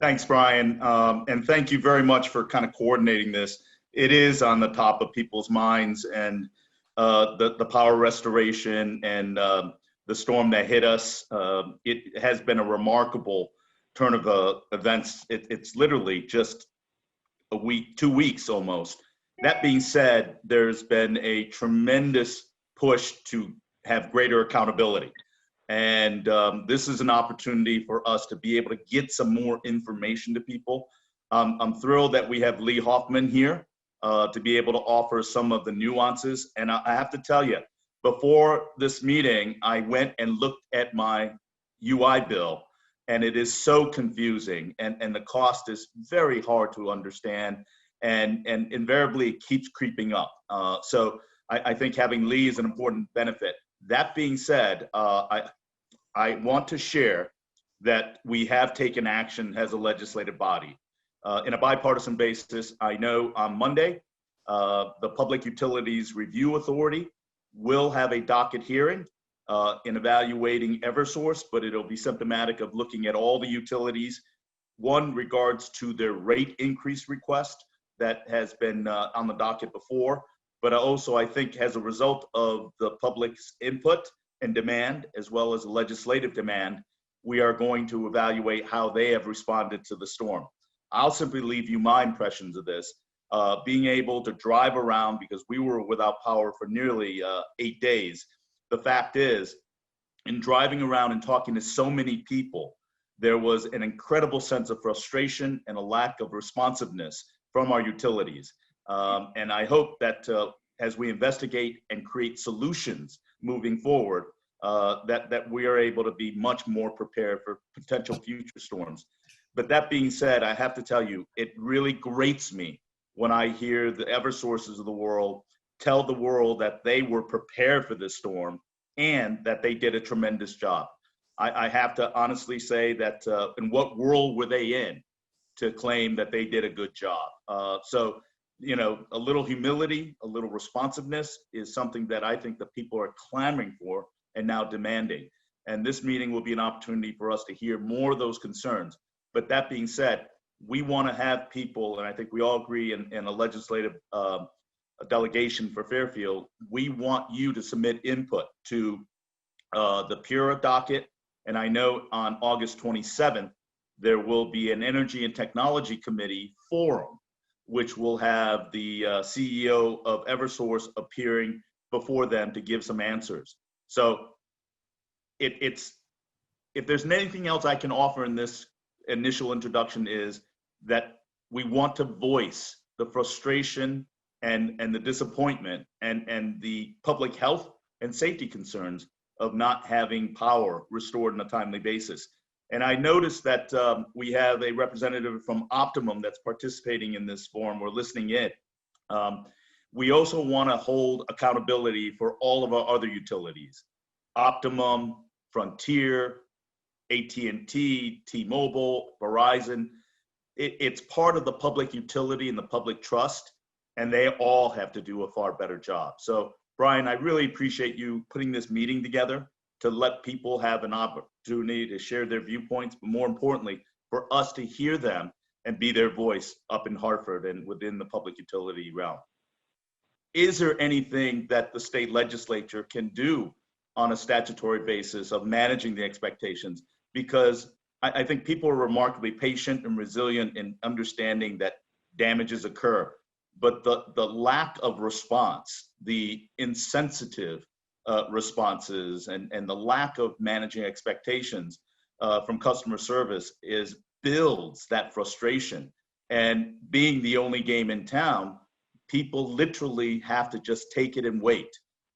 Thanks, Brian. And thank you very much for kind of coordinating this. It is on the top of people's minds, and the power restoration and the storm that hit us. It has been a remarkable turn of events. It's literally just a week, 2 weeks almost. That being said, there's been a tremendous push to have greater accountability. And this is an opportunity for us to be able to get some more information to people. I'm thrilled that we have Lee Hoffman here to be able to offer some of the nuances. And I have to tell you, before this meeting, I went and looked at my UI bill, and it is so confusing, and the cost is very hard to understand, and invariably it keeps creeping up. So I think having Lee is an important benefit. That being said, I want to share that we have taken action as a legislative body. In a bipartisan basis, I know on Monday, the Public Utilities Review Authority will have a docket hearing in evaluating Eversource, but it'll be symptomatic of looking at all the utilities. One regards to their rate increase request that has been on the docket before, but also I think as a result of the public's input and demand, as well as legislative demand, we are going to evaluate how they have responded to the storm. I'll simply leave you my impressions of this. Being able to drive around, because we were without power for nearly 8 days. The fact is, in driving around and talking to so many people, there was an incredible sense of frustration and a lack of responsiveness from our utilities. And I hope that as we investigate and create solutions moving forward, that we are able to be much more prepared for potential future storms. But that being said, I have to tell you, it really grates me when I hear the Eversources of the world tell the world that they were prepared for this storm and that they did a tremendous job. I have to honestly say that in what world were they in to claim that they did a good job? So, you know, a little humility, a little responsiveness is something that I think the people are clamoring for and now demanding. And this meeting will be an opportunity for us to hear more of those concerns. But that being said, we want to have people, and I think we all agree in a legislative delegation for Fairfield, we want you to submit input to the PURA docket. And I know on August 27th, there will be an Energy and Technology Committee forum, which will have the CEO of Eversource appearing before them to give some answers. So if there's anything else I can offer in this initial introduction, is that we want to voice the frustration and the disappointment and the public health and safety concerns of not having power restored on a timely basis. And I noticed that we have a representative from Optimum that's participating in this forum or listening in. We also want to hold accountability for all of our other utilities: Optimum, Frontier, AT&T, T-Mobile, Verizon. It's part of the public utility and the public trust, and they all have to do a far better job. So, Brian, I really appreciate you putting this meeting together to let people have an opportunity to share their viewpoints, but more importantly, for us to hear them and be their voice up in Hartford and within the public utility realm. Is there anything that the state legislature can do on a statutory basis of managing the expectations? Because I think people are remarkably patient and resilient in understanding that damages occur, but the lack of response, the insensitive responses, and the lack of managing expectations from customer service builds that frustration. And being the only game in town, people literally have to just take it and wait.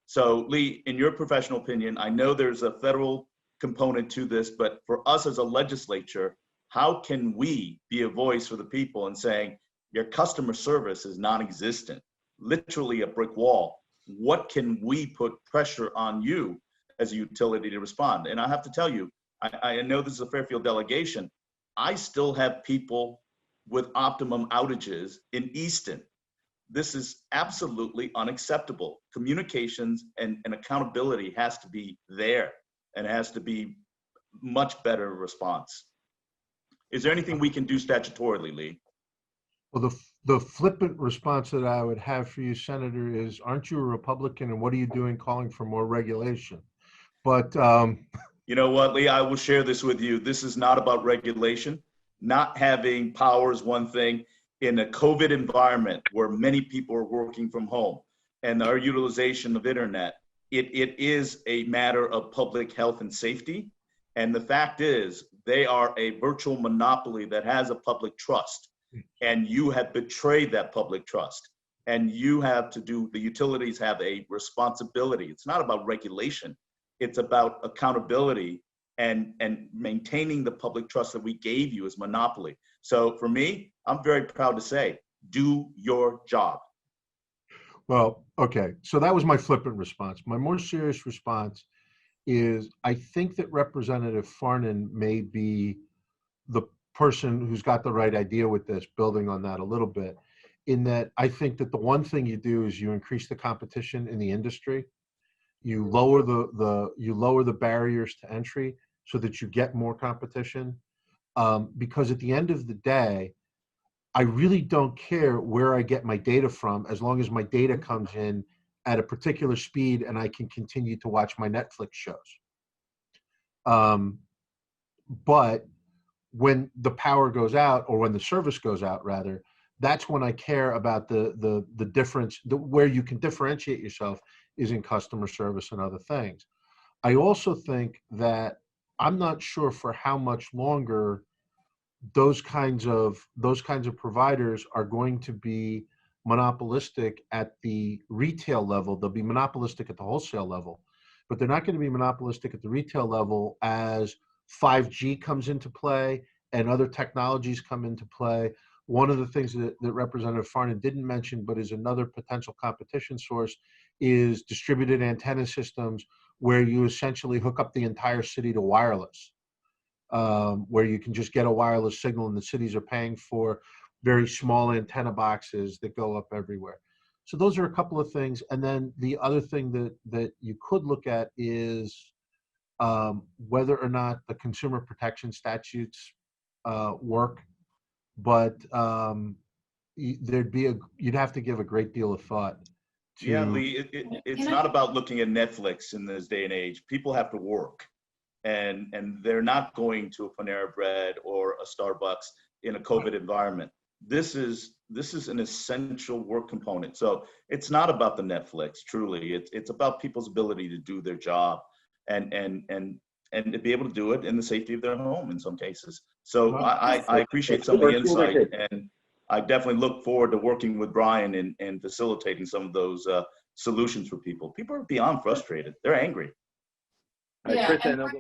So, Lee, in your professional opinion, I know there's a federal component to this, but for us as a legislature, how can we be a voice for the people and saying, your customer service is non-existent, literally a brick wall? What can we put pressure on you as a utility to respond? And I have to tell you, I know this is a Fairfield delegation. I still have people with Optimum outages in Easton. This is absolutely unacceptable. Communications and accountability has to be there, and it has to be much better response. Is there anything we can do statutorily, Lee? Well, the flippant response that I would have for you, Senator, is, aren't you a Republican, and what are you doing calling for more regulation? But You know what, Lee, I will share this with you. This is not about regulation. Not having power is one thing. In a COVID environment where many people are working from home and our utilization of internet, it is a matter of public health and safety. And the fact is, they are a virtual monopoly that has a public trust. And you have betrayed that public trust. And you have to do, the utilities have a responsibility. It's not about regulation. It's about accountability and maintaining the public trust that we gave you as monopoly. So for me, I'm very proud to say, do your job. well, okay, so that was my flippant response. My more serious response is, I think that Representative Farnan may be the person who's got the right idea with this, building on that a little bit, in that I think that the one thing you do is you increase the competition in the industry. You lower the barriers to entry so that you get more competition. Because at the end of the day, I really don't care where I get my data from, as long as my data comes in at a particular speed and I can continue to watch my Netflix shows. But when the power goes out, or when the service goes out rather, that's when I care about the difference. Where you can differentiate yourself is in customer service and other things. I also think that I'm not sure for how much longer those kinds of providers are going to be monopolistic at the retail level. They'll be monopolistic at the wholesale level, but they're not going to be monopolistic at the retail level as 5G comes into play and other technologies come into play. One of the things that Representative Farnan didn't mention, but is another potential competition source, is distributed antenna systems, where you essentially hook up the entire city to wireless, where you can just get a wireless signal, and the cities are paying for very small antenna boxes that go up everywhere. So those are a couple of things. And then the other thing that you could look at is whether or not the consumer protection statutes work. But you'd have to give a great deal of thought to. Yeah, Lee, it's not about looking at Netflix in this day and age. People have to work, and they're not going to a Panera Bread or a Starbucks in a COVID environment. This is an essential work component. So it's not about the Netflix. Truly, it's about people's ability to do their job and to be able to do it in the safety of their home in some cases. So I appreciate some of the insight, and I definitely look forward to working with Brian and facilitating some of those solutions for people. People are beyond frustrated. They're angry. Yeah,